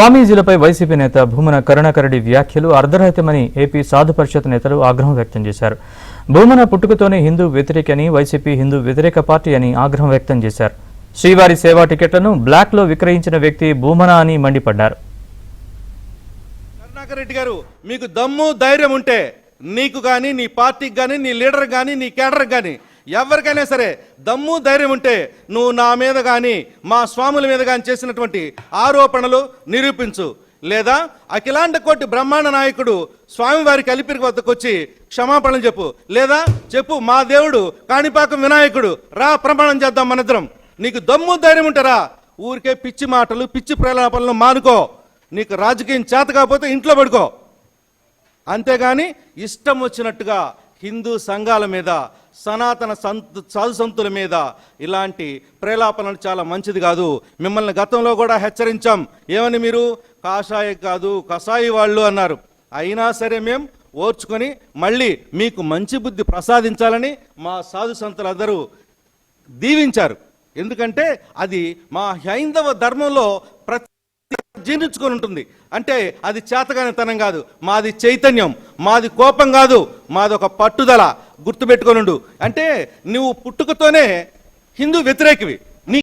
స్వామీజీలపై YCP నేత భూమన కరుణాకర్ వ్యాఖ్యలు అర్ధరహితమని AP సాధు పరిషత్ నేతలు ఆగ్రహం వ్యక్తం చేశారు. భూమన పుట్టుకతోనే హిందూ వ్యతిరేకి అని, వైసీపీ హిందూ వ్యతిరేక పార్టీ అని ఆగ్రహం వ్యక్తం చేశారు. శ్రీవారి సేవా టికెట్లను బ్లాక్ లో విక్రయించిన వ్యక్తి భూమన అని మండిపడ్డారు. కరుణాకర్ రెడ్డి గారు, మీకు దమ్ము ధైర్యం ఉంటే నీకు కానీ, నీ పార్టీకి కానీ, నీ లీడర్ కానీ, నీ కేడర్ కానీ ఎవరికైనా సరే దమ్ము ధైర్యం ఉంటే నువ్వు నా మీద కానీ, మా స్వాముల మీద కానీ చేసినటువంటి ఆరోపణలు నిరూపించు. లేదా అఖిలాండ కోటి బ్రహ్మాండ నాయకుడు స్వామివారి కలిపిరి వద్దకు వచ్చి క్షమాపణలు చెప్పు. లేదా చెప్పు, మా దేవుడు కాణిపాకం వినాయకుడు, రా ప్రమాణం చేద్దాం మనిద్దరం. నీకు దమ్ము ధైర్యం ఉంటారా? ఊరికే పిచ్చి మాటలు, పిచ్చి ప్రలాపనలు మానుకో. నీకు రాజకీయం చేత కాకపోతే ఇంట్లో పడుకో. అంతేగాని ఇష్టం వచ్చినట్టుగా హిందూ సంఘాల మీద, సనాతన సాధు సంతుల మీద ఇలాంటి ప్రేలాపనలు చాలా మంచిది కాదు. మిమ్మల్ని గతంలో కూడా హెచ్చరించాం. ఏమని? మీరు కాషాయ కాదు కషాయి వాళ్ళు అన్నారు. అయినా సరే మేము ఓర్చుకొని మళ్ళీ మీకు మంచి బుద్ధి ప్రసాదించాలని మా సాధు సంతులందరూ దీవించారు. ఎందుకంటే అది మా హైందవ ధర్మంలో జీర్ణించుకొని ఉంటుంది. అంటే అది చేతగానితనం కాదు, మాది చైతన్యం, మాది కోపం కాదు, మాది ఒక పట్టుదల. గుర్తుపెట్టుకొనుండు. అంటే నువ్వు పుట్టుకతోనే హిందూ వ్యతిరేకివి.